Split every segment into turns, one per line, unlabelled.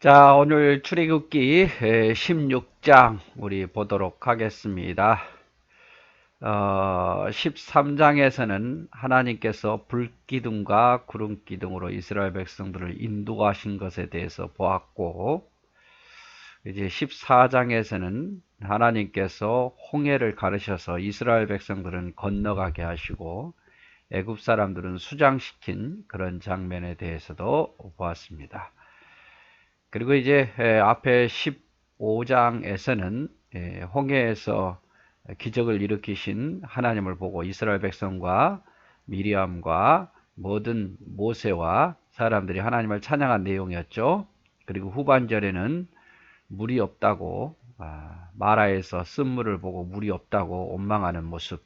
자, 오늘 출애굽기 16장 우리 보도록 하겠습니다. 13장에서는 하나님께서 불기둥과 구름기둥으로 이스라엘 백성들을 인도하신 것에 대해서 보았고, 이제 14장에서는 하나님께서 홍해를 가르셔서 이스라엘 백성들은 건너가게 하시고 애굽 사람들은 수장시킨 그런 장면에 대해서도 보았습니다. 그리고 이제 앞에 15장에서는 홍해에서 기적을 일으키신 하나님을 보고 이스라엘 백성과 미리암과 모든 모세와 사람들이 하나님을 찬양한 내용이었죠. 그리고 후반절에는 물이 없다고, 마라에서 쓴물을 보고 물이 없다고 원망하는 모습.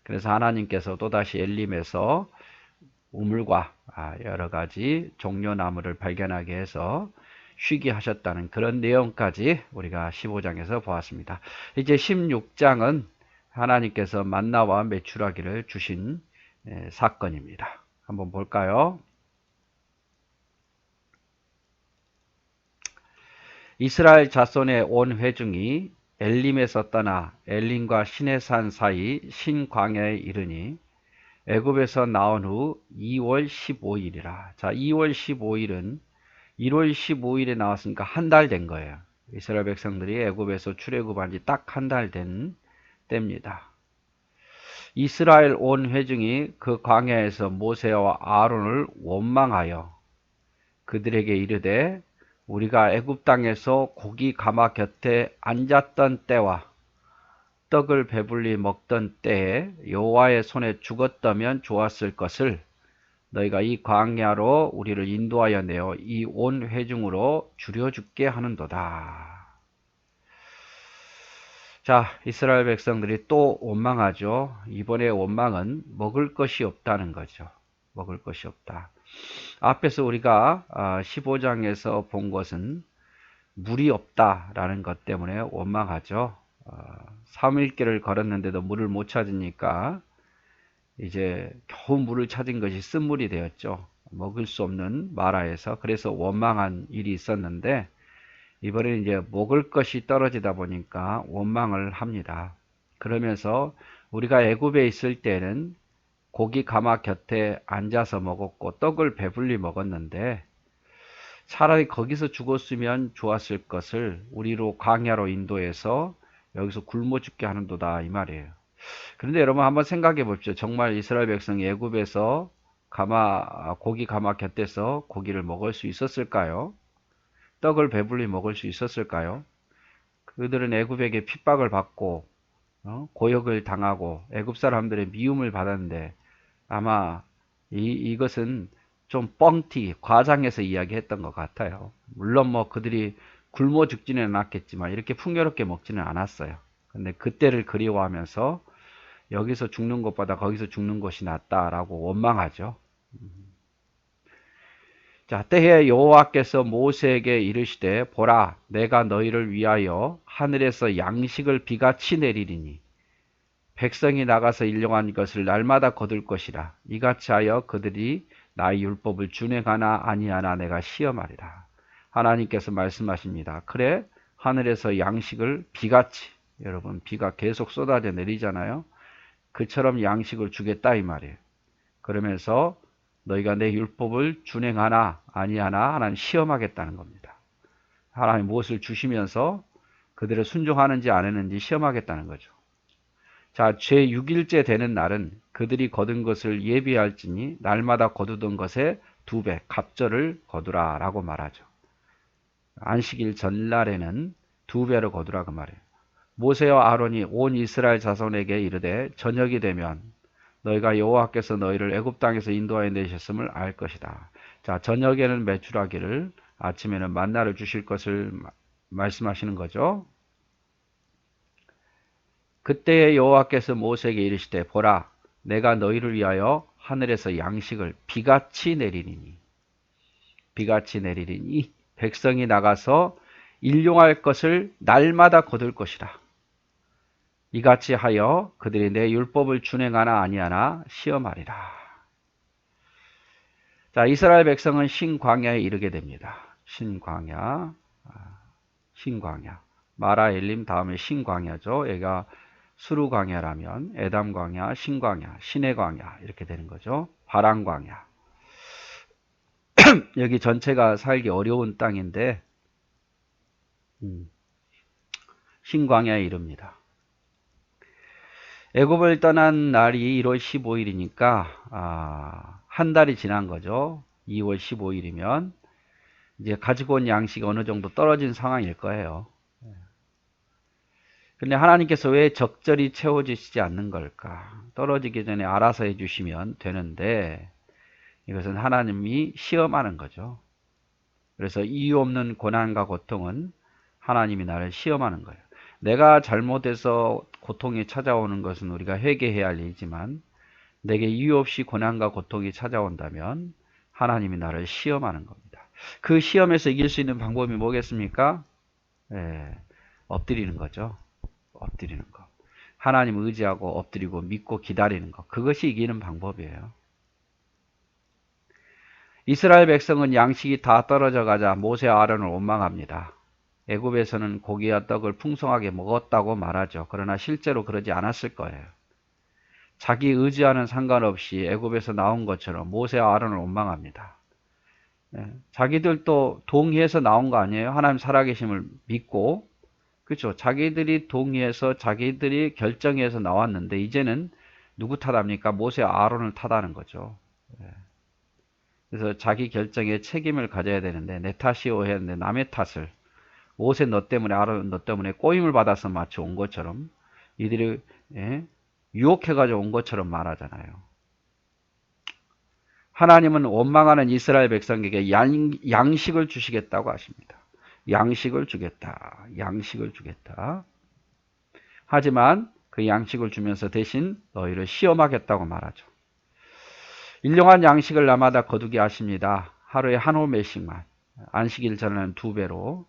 그래서 하나님께서 또다시 엘림에서 우물과 여러 가지 종려나무를 발견하게 해서 쉬게 하셨다는 그런 내용까지 우리가 15장에서 보았습니다. 이제 16장은 하나님께서 만나와 메추라기를 주신 사건입니다. 한번 볼까요? 이스라엘 자손의 온 회중이 엘림에서 떠나 엘림과 시내산 사이 신광야에 이르니 애굽에서 나온 후 2월 15일이라. 자, 2월 15일은 1월 15일에 나왔으니까 한 달 된 거예요. 이스라엘 백성들이 애굽에서 출애굽한 지 딱 한 달 된 때입니다. 이스라엘 온 회중이 그 광야에서 모세와 아론을 원망하여 그들에게 이르되 우리가 애굽 땅에서 고기 가마 곁에 앉았던 때와 떡을 배불리 먹던 때에 여호와의 손에 죽었다면 좋았을 것을 너희가 이 광야로 우리를 인도하여 내어 이 온 회중으로 줄여죽게 하는도다. 자, 이스라엘 백성들이 또 원망하죠. 이번에 원망은 먹을 것이 없다는 거죠. 먹을 것이 없다. 앞에서 우리가 15장에서 본 것은 물이 없다라는 것 때문에 원망하죠. 3일길을 걸었는데도 물을 못 찾으니까 이제 겨우 물을 찾은 것이 쓴물이 되었죠. 먹을 수 없는 마라에서. 그래서 원망한 일이 있었는데 이번에 이제 먹을 것이 떨어지다 보니까 원망을 합니다. 그러면서 우리가 애굽에 있을 때는 고기 가마 곁에 앉아서 먹었고 떡을 배불리 먹었는데 차라리 거기서 죽었으면 좋았을 것을 우리로 광야로 인도해서 여기서 굶어 죽게 하는도다 이 말이에요. 그런데 여러분 한번 생각해 봅시다. 정말 이스라엘 백성이 애굽에서 고기 가마 곁에서 고기를 먹을 수 있었을까요? 떡을 배불리 먹을 수 있었을까요? 그들은 애굽에게 핍박을 받고 고역을 당하고 애굽 사람들의 미움을 받았는데 아마 이것은 좀 뻥튀기, 과장해서 이야기했던 것 같아요. 물론 뭐 그들이 굶어 죽지는 않았겠지만 이렇게 풍요롭게 먹지는 않았어요. 근데 그때를 그리워하면서 여기서 죽는 것보다 거기서 죽는 것이 낫다라고 원망하죠. 자, 때에 여호와께서 모세에게 이르시되 보라 내가 너희를 위하여 하늘에서 양식을 비같이 내리리니 백성이 나가서 일용한 것을 날마다 거둘 것이라. 이같이 하여 그들이 나의 율법을 준행하나 아니하나 내가 시험하리라. 하나님께서 말씀하십니다. 그래 하늘에서 양식을 비같이, 여러분 비가 계속 쏟아져 내리잖아요. 그처럼 양식을 주겠다 이 말이에요. 그러면서 너희가 내 율법을 준행하나 아니하나 하나님 시험하겠다는 겁니다. 하나님 무엇을 주시면서 그들을 순종하는지 안 했는지 시험하겠다는 거죠. 자, 제6일째 되는 날은 그들이 거둔 것을 예비할지니 날마다 거두던 것에 2배 갑절을 거두라 라고 말하죠. 안식일 전날에는 2배로 거두라 그 말이에요. 모세와 아론이 온 이스라엘 자손에게 이르되 저녁이 되면 너희가 여호와께서 너희를 애굽 땅에서 인도하여 내셨음을 알 것이다. 자, 저녁에는 메추라기를 아침에는 만나를 주실 것을 말씀하시는 거죠. 그때에 여호와께서 모세에게 이르시되 보라 내가 너희를 위하여 하늘에서 양식을 비같이 내리리니 백성이 나가서 일용할 것을 날마다 거둘 것이라. 이같이 하여 그들이 내 율법을 준행하나 아니하나 시험하리라. 자, 이스라엘 백성은 신광야에 이르게 됩니다. 신광야, 신광야. 마라 엘림 다음에 신광야죠. 얘가 수르광야라면 에담광야, 신광야, 신의 광야 이렇게 되는 거죠. 바람광야. 여기 전체가 살기 어려운 땅인데 신광야에 이릅니다. 애굽을 떠난 날이 1월 15일이니까 한 달이 지난 거죠. 2월 15일이면 이제 가지고 온 양식이 어느 정도 떨어진 상황일 거예요. 근데 하나님께서 왜 적절히 채워주시지 않는 걸까? 떨어지기 전에 알아서 해주시면 되는데 이것은 하나님이 시험하는 거죠. 그래서 이유 없는 고난과 고통은 하나님이 나를 시험하는 거예요. 내가 잘못해서 고통이 찾아오는 것은 우리가 회개해야 할 일이지만 내게 이유 없이 고난과 고통이 찾아온다면 하나님이 나를 시험하는 겁니다. 그 시험에서 이길 수 있는 방법이 뭐겠습니까? 엎드리는 거죠. 엎드리는 거. 하나님 의지하고 엎드리고 믿고 기다리는 거. 그것이 이기는 방법이에요. 이스라엘 백성은 양식이 다 떨어져 가자 모세와 아론을 원망합니다. 애굽에서는 고기와 떡을 풍성하게 먹었다고 말하죠. 그러나 실제로 그러지 않았을 거예요. 자기 의지와는 상관없이 애굽에서 나온 것처럼 모세와 아론을 원망합니다. 자기들도 동의해서 나온 거 아니에요? 하나님 살아계심을 믿고, 그렇죠? 자기들이 동의해서 자기들이 결정해서 나왔는데 이제는 누구 탓합니까? 모세와 아론을 탓하는 거죠. 그래서 자기 결정에 책임을 가져야 되는데 내 탓이오 했는데 남의 탓을 모세 너 때문에 아론 너 때문에 꼬임을 받아서 마치 온 것처럼 이들이 유혹해가지고 온 것처럼 말하잖아요. 하나님은 원망하는 이스라엘 백성에게 양식을 주시겠다고 하십니다. 양식을 주겠다. 양식을 주겠다. 하지만 그 양식을 주면서 대신 너희를 시험하겠다고 말하죠. 일용한 양식을 날마다 거두게 하십니다. 하루에 한 호멜씩만. 안식일 전에는 2배로.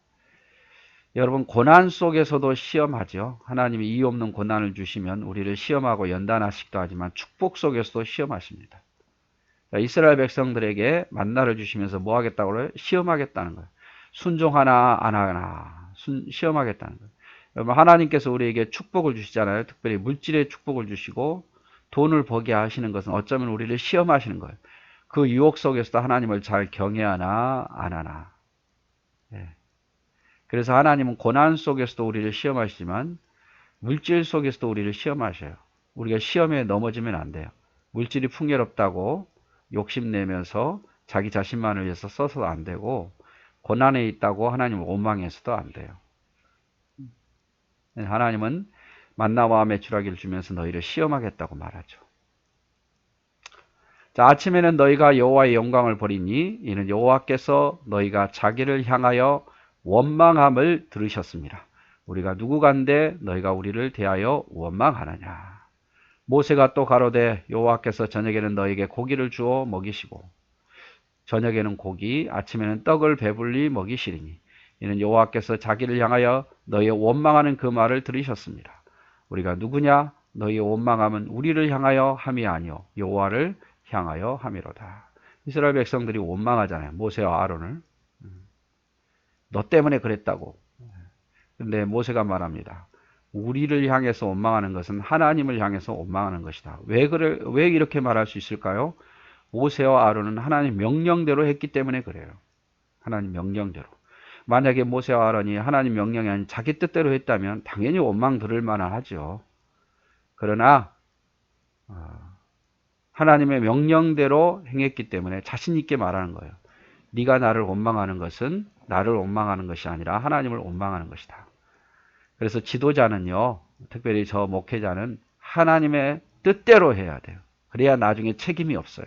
여러분 고난 속에서도 시험하죠. 하나님이 이유 없는 고난을 주시면 우리를 시험하고 연단하시기도 하지만 축복 속에서도 시험하십니다. 이스라엘 백성들에게 만나를 주시면서 뭐 하겠다고 그래요? 시험하겠다는 거예요. 순종하나 안 하나 시험하겠다는 거예요. 여러분 하나님께서 우리에게 축복을 주시잖아요. 특별히 물질의 축복을 주시고 돈을 벌게 하시는 것은 어쩌면 우리를 시험하시는 거예요. 그 유혹 속에서도 하나님을 잘 경외하나 안 하나. 그래서 하나님은 고난 속에서도 우리를 시험하시지만 물질 속에서도 우리를 시험하셔요. 우리가 시험에 넘어지면 안 돼요. 물질이 풍요롭다고 욕심내면서 자기 자신만을 위해서 써서도 안 되고 고난에 있다고 하나님을 원망해서도 안 돼요. 하나님은 만나와 메추라기를 주면서 너희를 시험하겠다고 말하죠. 자, 아침에는 너희가 여호와의 영광을 보리니 이는 여호와께서 너희가 자기를 향하여 원망함을 들으셨습니다. 우리가 누구간데 너희가 우리를 대하여 원망하느냐. 모세가 또 가로되 여호와께서 저녁에는 너희에게 고기를 주어 먹이시고 저녁에는 고기 아침에는 떡을 배불리 먹이시리니 이는 여호와께서 자기를 향하여 너희의 원망하는 그 말을 들으셨습니다. 우리가 누구냐? 너희의 원망함은 우리를 향하여 함이 아니요 여호와를 향하여 함이로다. 이스라엘 백성들이 원망하잖아요. 모세와 아론을. 너 때문에 그랬다고. 근데 모세가 말합니다. 우리를 향해서 원망하는 것은 하나님을 향해서 원망하는 것이다. 왜 이렇게 말할 수 있을까요? 모세와 아론은 하나님 명령대로 했기 때문에 그래요. 하나님 명령대로. 만약에 모세와 아론이 하나님 명령이 아닌 자기 뜻대로 했다면 당연히 원망 들을 만은 하죠. 그러나 하나님의 명령대로 행했기 때문에 자신 있게 말하는 거예요. 네가 나를 원망하는 것은 나를 원망하는 것이 아니라 하나님을 원망하는 것이다. 그래서 지도자는요, 특별히 저 목회자는 하나님의 뜻대로 해야 돼요. 그래야 나중에 책임이 없어요.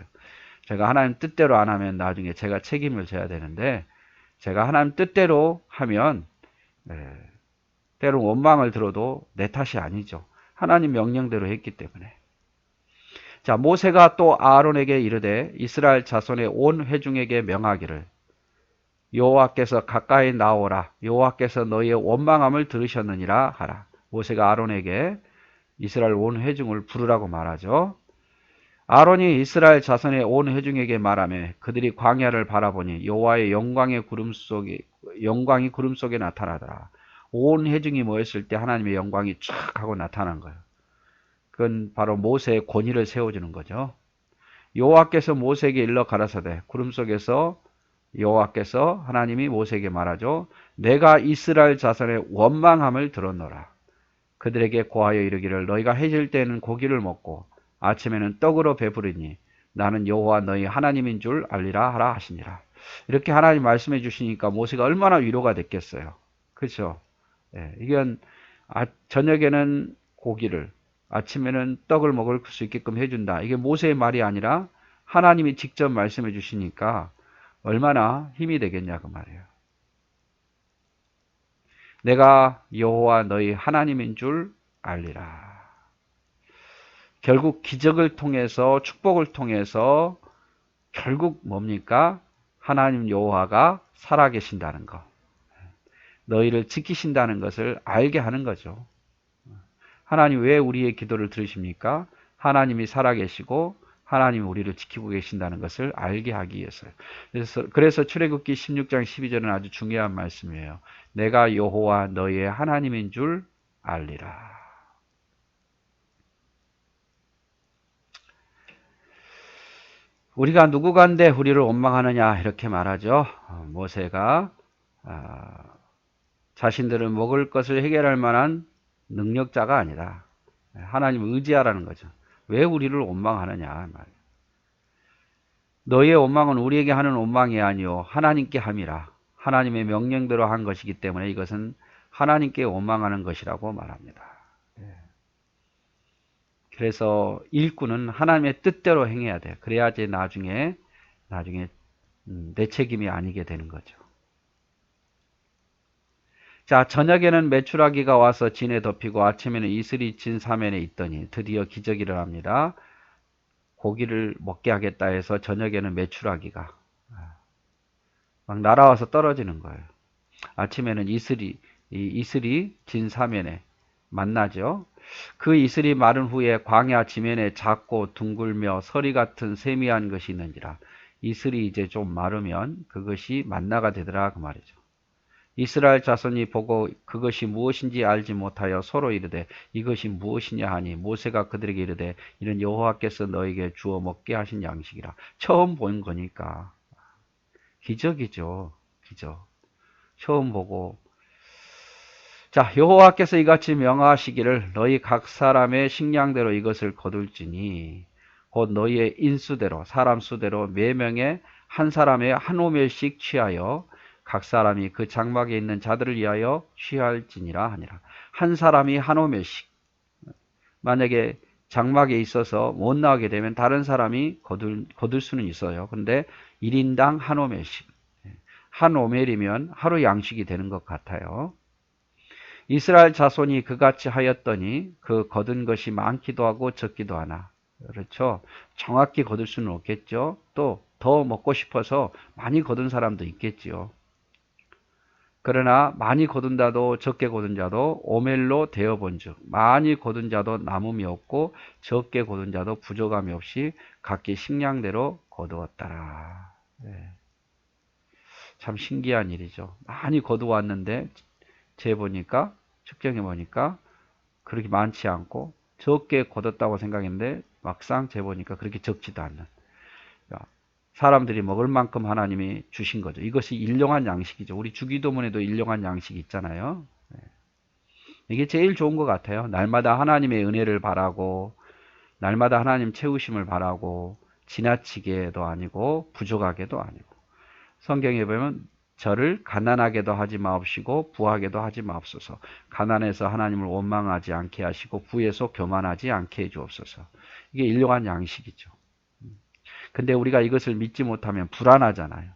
제가 하나님 뜻대로 안 하면 나중에 제가 책임을 져야 되는데 제가 하나님 뜻대로 하면 때로 원망을 들어도 내 탓이 아니죠. 하나님 명령대로 했기 때문에. 자, 모세가 또 아론에게 이르되 이스라엘 자손의 온 회중에게 명하기를 여호와께서 가까이 나오라. 여호와께서 너희의 원망함을 들으셨느니라 하라. 모세가 아론에게 이스라엘 온 회중을 부르라고 말하죠. 아론이 이스라엘 자손의 온 회중에게 말하며 그들이 광야를 바라보니 여호와의 영광이 구름 속에 나타나더라. 온 회중이 모였을 때 하나님의 영광이 쫙 하고 나타난 거예요. 그건 바로 모세의 권위를 세워주는 거죠. 여호와께서 모세에게 일러 가라사대 구름 속에서 여호와께서 하나님이 모세에게 말하죠. 내가 이스라엘 자손의 원망함을 들었노라. 그들에게 고하여 이르기를 너희가 해질 때는 고기를 먹고 아침에는 떡으로 배부르니 나는 여호와 너희 하나님인 줄 알리라 하라 하시니라. 이렇게 하나님 말씀해 주시니까 모세가 얼마나 위로가 됐겠어요. 그렇죠? 예, 이건 저녁에는 고기를 아침에는 떡을 먹을 수 있게끔 해준다. 이게 모세의 말이 아니라 하나님이 직접 말씀해 주시니까 얼마나 힘이 되겠냐 그 말이에요. 내가 여호와 너희 하나님인 줄 알리라. 결국 기적을 통해서 축복을 통해서 결국 뭡니까? 하나님 여호와가 살아계신다는 것. 너희를 지키신다는 것을 알게 하는 거죠. 하나님 왜 우리의 기도를 들으십니까? 하나님이 살아계시고 하나님이 우리를 지키고 계신다는 것을 알게 하기 위해서요. 그래서 출애굽기 16장 12절은 아주 중요한 말씀이에요. 내가 여호와 너희의 하나님인 줄 알리라. 우리가 누구간데 우리를 원망하느냐 이렇게 말하죠. 모세가 자신들은 먹을 것을 해결할 만한 능력자가 아니라 하나님을 의지하라는 거죠. 왜 우리를 원망하느냐 말이에요. 너희의 원망은 우리에게 하는 원망이 아니요 하나님께 함이라. 하나님의 명령대로 한 것이기 때문에 이것은 하나님께 원망하는 것이라고 말합니다. 그래서 일꾼은 하나님의 뜻대로 행해야 돼. 그래야지 나중에 내 책임이 아니게 되는 거죠. 자, 저녁에는 메추라기가 와서 진에 덮이고 아침에는 이슬이 진 사면에 있더니 드디어 기적이 일어납니다. 고기를 먹게 하겠다 해서 저녁에는 메추라기가 막 날아와서 떨어지는 거예요. 아침에는 이슬이 진 사면에 만나죠. 그 이슬이 마른 후에 광야 지면에 작고 둥글며 서리 같은 세미한 것이 있는지라. 이슬이 이제 좀 마르면 그것이 만나가 되더라 그 말이죠. 이스라엘 자손이 보고 그것이 무엇인지 알지 못하여 서로 이르되 이것이 무엇이냐 하니 모세가 그들에게 이르되 이는 여호와께서 너에게 주어 먹게 하신 양식이라. 처음 본 거니까 기적이죠. 기적. 처음 보고 자, 여호와께서 이같이 명하시기를 너희 각 사람의 식량대로 이것을 거둘지니 곧 너희의 인수대로 사람 수대로 매 명에 한 사람의 한 오멜씩 취하여 각 사람이 그 장막에 있는 자들을 위하여 취할지니라 하니라. 한 사람이 한 오멜씩. 만약에 장막에 있어서 못 나오게 되면 다른 사람이 거둘 수는 있어요. 근데 1인당 한 오멜씩. 한 오멜이면 하루 양식이 되는 것 같아요. 이스라엘 자손이 그같이 하였더니 그 거둔 것이 많기도 하고 적기도 하나. 그렇죠. 정확히 거둘 수는 없겠죠. 또 더 먹고 싶어서 많이 거둔 사람도 있겠지요. 그러나 많이 거둔 자도 적게 거둔 자도 오멜로 되어본 즉 많이 거둔 자도 남음이 없고 적게 거둔 자도 부족함이 없이 각기 식량대로 거두었더라. 네. 참 신기한 일이죠. 많이 거두었는데 재보니까 측정해보니까 그렇게 많지 않고 적게 거뒀다고 생각했는데 막상 재보니까 그렇게 적지도 않는 사람들이 먹을 만큼 하나님이 주신 거죠. 이것이 일용한 양식이죠. 우리 주기도문에도 일용한 양식이 있잖아요. 이게 제일 좋은 것 같아요. 날마다 하나님의 은혜를 바라고 날마다 하나님 채우심을 바라고 지나치게도 아니고 부족하게도 아니고 성경에 보면 저를 가난하게도 하지 마옵시고 부하게도 하지 마옵소서. 가난해서 하나님을 원망하지 않게 하시고 부에서 교만하지 않게 해주옵소서. 이게 일용한 양식이죠. 근데 우리가 이것을 믿지 못하면 불안하잖아요.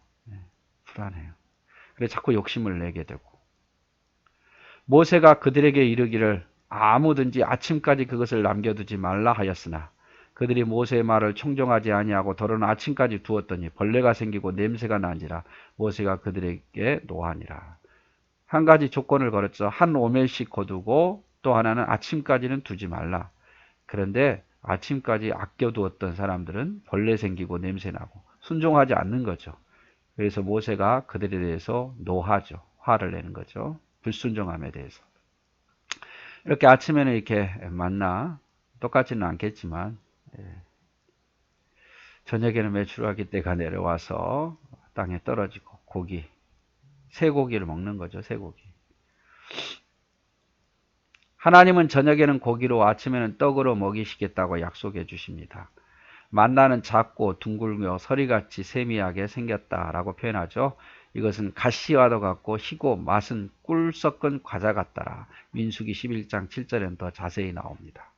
불안해요. 그래서 자꾸 욕심을 내게 되고. 모세가 그들에게 이르기를 아무든지 아침까지 그것을 남겨두지 말라 하였으나 그들이 모세의 말을 청종하지 아니하고 더러는 아침까지 두었더니 벌레가 생기고 냄새가 난지라 모세가 그들에게 노하니라. 한 가지 조건을 걸었죠. 한 오멜씩 거두고 또 하나는 아침까지는 두지 말라. 그런데 아침까지 아껴두었던 사람들은 벌레 생기고 냄새나고 순종하지 않는 거죠. 그래서 모세가 그들에 대해서 노하죠. 화를 내는 거죠. 불순종함에 대해서. 이렇게 아침에는 이렇게 만나 똑같지는 않겠지만 저녁에는 메추라기 떼가 내려와서 땅에 떨어지고 고기, 쇠고기를 먹는 거죠. 쇠고기. 하나님은 저녁에는 고기로 아침에는 떡으로 먹이시겠다고 약속해 주십니다. 만나는 작고 둥글며 서리같이 세미하게 생겼다라고 표현하죠. 이것은 가시와도 같고 희고 맛은 꿀 섞은 과자 같더라. 민수기 11장 7절에는 더 자세히 나옵니다.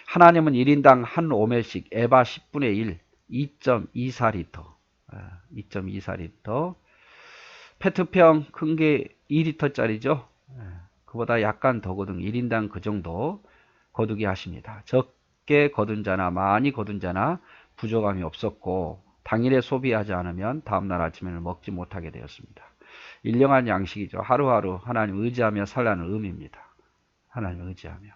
하나님은 1인당 한 오멜씩 에바 10분의 1, 2.24리터, 2.24리터, 페트병 큰 게 2리터짜리죠. 그보다 약간 더 거둔 1인당 그 정도 거두게 하십니다. 적게 거둔 자나 많이 거둔 자나 부족함이 없었고 당일에 소비하지 않으면 다음날 아침에는 먹지 못하게 되었습니다. 일용한 양식이죠. 하루하루 하나님 의지하며 살라는 의미입니다. 하나님 의지하며.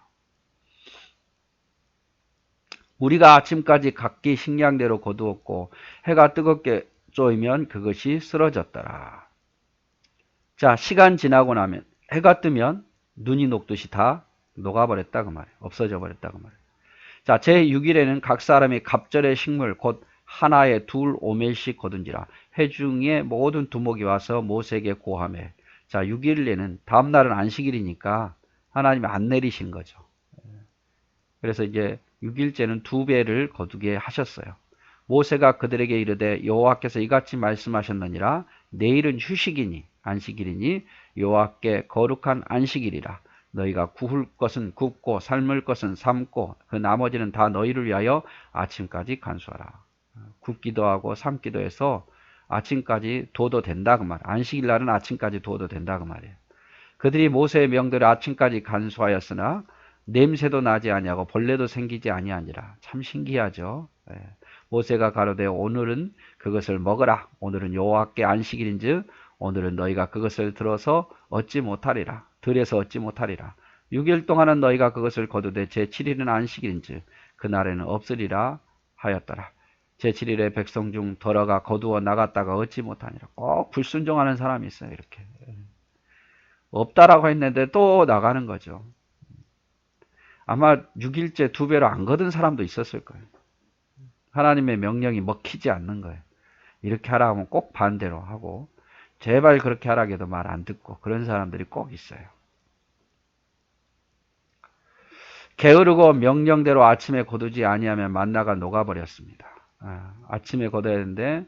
우리가 아침까지 각기 식량대로 거두었고 해가 뜨겁게 쪼이면 그것이 쓰러졌더라. 자, 시간 지나고 나면 해가 뜨면 눈이 녹듯이 다 녹아버렸다 그 말이에요. 없어져 버렸다 그 말이에요. 자, 제6일에는 각 사람이 갑절의 식물 곧 하나에 둘 오멜씩 거둔지라. 회중의 모든 두목이 와서 모세에게 고하매. 자, 6일에는 다음 날은 안식일이니까 하나님이 안 내리신 거죠. 그래서 이제 6일째는 2배를 거두게 하셨어요. 모세가 그들에게 이르되 여호와께서 이같이 말씀하셨느니라. 내일은 휴식이니 안식일이니 여호와께 거룩한 안식일이라. 너희가 구울 것은 굽고 삶을 것은 삶고 그 나머지는 다 너희를 위하여 아침까지 간수하라. 굽기도 하고 삶기도 해서 아침까지 둬도 된다 그 말. 안식일 날은 아침까지 둬도 된다 그 말이에요. 그들이 모세의 명대로 아침까지 간수하였으나 냄새도 나지 아니하고 벌레도 생기지 아니하니라. 참 신기하죠. 모세가 가로되 오늘은 그것을 먹으라. 오늘은 여호와께 안식일인즉 오늘은 너희가 그것을 들어서 얻지 못하리라. 들에서 얻지 못하리라. 6일 동안은 너희가 그것을 거두되 제7일은 안식일인즉 그날에는 없으리라 하였더라. 제7일에 백성 중 더러가 거두어 나갔다가 얻지 못하니라. 꼭 불순종하는 사람이 있어요. 이렇게. 없다라고 했는데 또 나가는 거죠. 아마 6일째 2배로 안 거둔 사람도 있었을 거예요. 하나님의 명령이 먹히지 않는 거예요. 이렇게 하라 하면 꼭 반대로 하고 제발 그렇게 하라 해도 말 안 듣고 그런 사람들이 꼭 있어요. 게으르고 명령대로 아침에 거두지 아니하면 만나가 녹아버렸습니다. 아침에 거둬야 되는데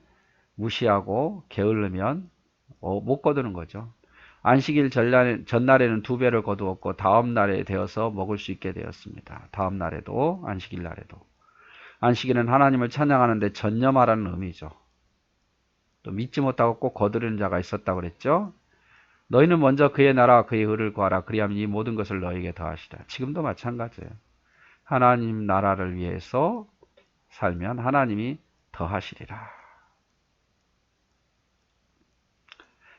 무시하고 게으르면 못 거두는 거죠. 안식일 전날에는 2배를 거두었고 다음 날에 되어서 먹을 수 있게 되었습니다. 다음 날에도 안식일 날에도. 안식일은 하나님을 찬양하는데 전념하라는 의미죠. 또 믿지 못하고 꼭 거두려는 자가 있었다고 그랬죠. 너희는 먼저 그의 나라와 그의 의를 구하라. 그리하면 이 모든 것을 너희에게 더하시라. 지금도 마찬가지예요. 하나님 나라를 위해서 살면 하나님이 더하시리라.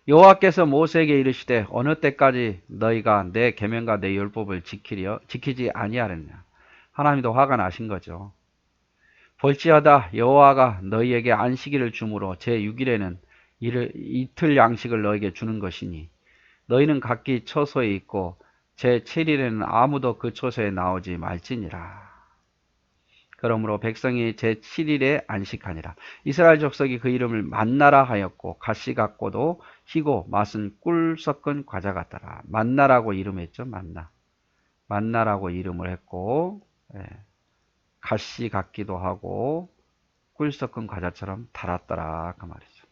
여호와께서 모세에게 이르시되 어느 때까지 너희가 내 계명과 내 율법을 지키지 아니하랬냐. 하나님도 화가 나신 거죠. 볼지어다 여호와가 너희에게 안식일을 주므로 제6일에는 이틀 양식을 너희에게 주는 것이니 너희는 각기 처소에 있고 제7일에는 아무도 그 처소에 나오지 말지니라. 그러므로 백성이 제7일에 안식하니라. 이스라엘 족속이 그 이름을 만나라 하였고 가시 같고도 희고 맛은 꿀 섞은 과자 같더라. 만나라고 이름했죠. 만나라고 이름을 했고 가시 같기도 하고 꿀 섞은 과자처럼 달았더라 그 말이죠.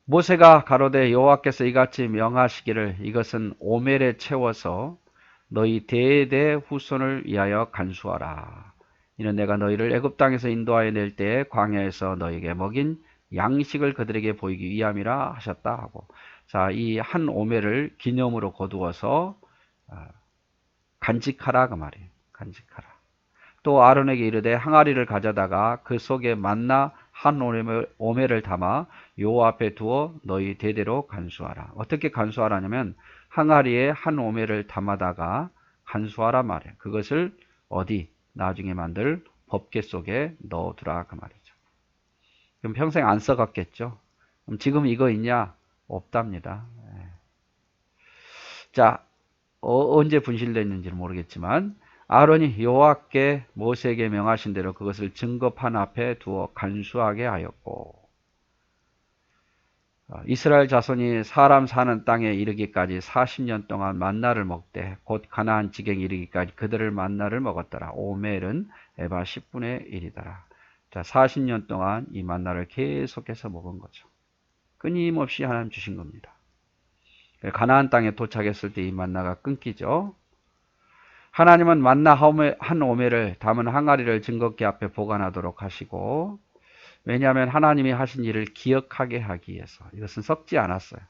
모세가 가로되 여호와께서 이같이 명하시기를 이것은 오멜에 채워서 너희 대대 후손을 위하여 간수하라. 이는 내가 너희를 애굽 땅에서 인도하여 낼 때에 광야에서 너희에게 먹인 양식을 그들에게 보이기 위함이라 하셨다 하고. 자, 이 한 오멜을 기념으로 거두어서 간직하라 그 말이에요. 간직하라. 또 아론에게 이르되 항아리를 가져다가 그 속에 만나 한 오멜을 담아 여호와 앞에 두어 너희 대대로 간수하라. 어떻게 간수하라냐면 항아리에 한 오멜을 담아다가 간수하라 말이에요. 그것을 어디 나중에 만들 법계 속에 넣어두라 그 말이죠. 그럼 평생 안 써갔겠죠. 그럼 지금 이거 있냐? 없답니다. 자, 언제 분실됐는지는 모르겠지만 아론이 여호와께 모세에게 명하신 대로 그것을 증거판 앞에 두어 간수하게 하였고, 이스라엘 자손이 사람 사는 땅에 이르기까지 40년 동안 만나를 먹되 곧 가나안 지경에 이르기까지 그들을 만나를 먹었더라. 오멜은 에바 10분의 1이더라. 자, 40년 동안 이 만나를 계속해서 먹은 거죠. 끊임없이 하나님 주신 겁니다. 가나안 땅에 도착했을 때 이 만나가 끊기죠. 하나님은 만나 한 오멜을 담은 항아리를 증거기 앞에 보관하도록 하시고, 왜냐하면 하나님이 하신 일을 기억하게 하기 위해서. 이것은 썩지 않았어요.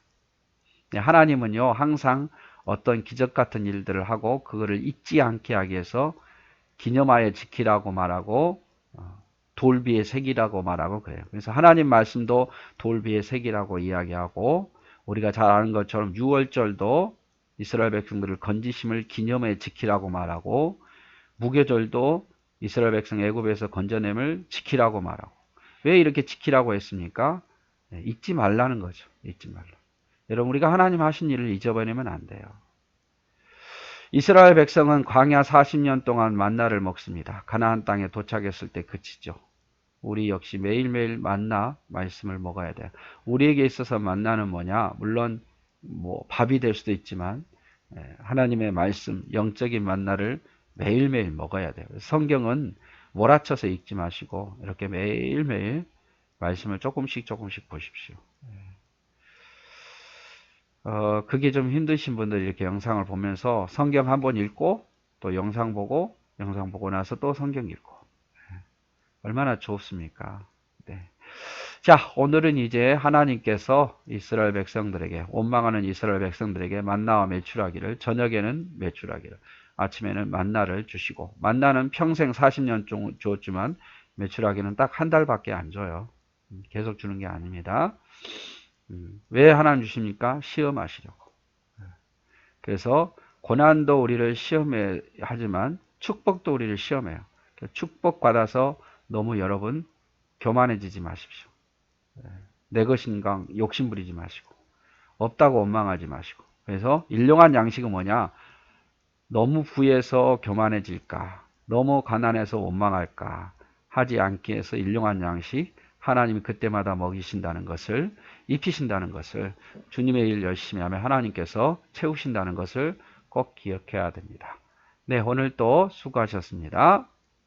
하나님은요, 항상 어떤 기적 같은 일들을 하고 그거를 잊지 않게 하기 위해서 기념하여 지키라고 말하고 돌비의 색이라고 말하고 그래요. 그래서 하나님 말씀도 돌비의 색이라고 이야기하고, 우리가 잘 아는 것처럼 6월절도 이스라엘 백성들을 건지심을 기념해 지키라고 말하고, 무교절도 이스라엘 백성 애굽에서 건져냄을 지키라고 말하고. 왜 이렇게 지키라고 했습니까? 잊지 말라는 거죠. 잊지 말라. 여러분, 우리가 하나님 하신 일을 잊어버리면 안 돼요. 이스라엘 백성은 광야 40년 동안 만나를 먹습니다. 가나안 땅에 도착했을 때 그치죠. 우리 역시 매일매일 만나 말씀을 먹어야 돼요. 우리에게 있어서 만나는 뭐냐? 물론 밥이 될 수도 있지만 하나님의 말씀, 영적인 만나를 매일매일 먹어야 돼요. 성경은 몰아쳐서 읽지 마시고 이렇게 매일매일 말씀을 조금씩 보십시오. 그게 좀 힘드신 분들이 이렇게 영상을 보면서 성경 한번 읽고 또 영상 보고 나서 또 성경 읽고, 얼마나 좋습니까? 네. 자, 오늘은 이제 하나님께서 이스라엘 백성들에게, 원망하는 이스라엘 백성들에게 만나와 메추라기를, 저녁에는 메추라기를, 아침에는 만나를 주시고, 만나는 평생 40년 줬지만 메추라기는 딱 한 달밖에 안 줘요. 계속 주는 게 아닙니다. 왜 하나님 주십니까? 시험하시려고. 그래서 고난도 우리를 시험해 하지만 축복도 우리를 시험해요. 축복받아서 너무 여러분 교만해지지 마십시오. 내 것인가 욕심 부리지 마시고, 없다고 원망하지 마시고. 그래서 일용한 양식은 뭐냐? 너무 부해서 교만해질까, 너무 가난해서 원망할까 하지 않기 위해서 일용한 양식, 하나님이 그때마다 먹이신다는 것을, 입히신다는 것을, 주님의 일 열심히 하면 하나님께서 채우신다는 것을 꼭 기억해야 됩니다. 네, 오늘 또 수고하셨습니다.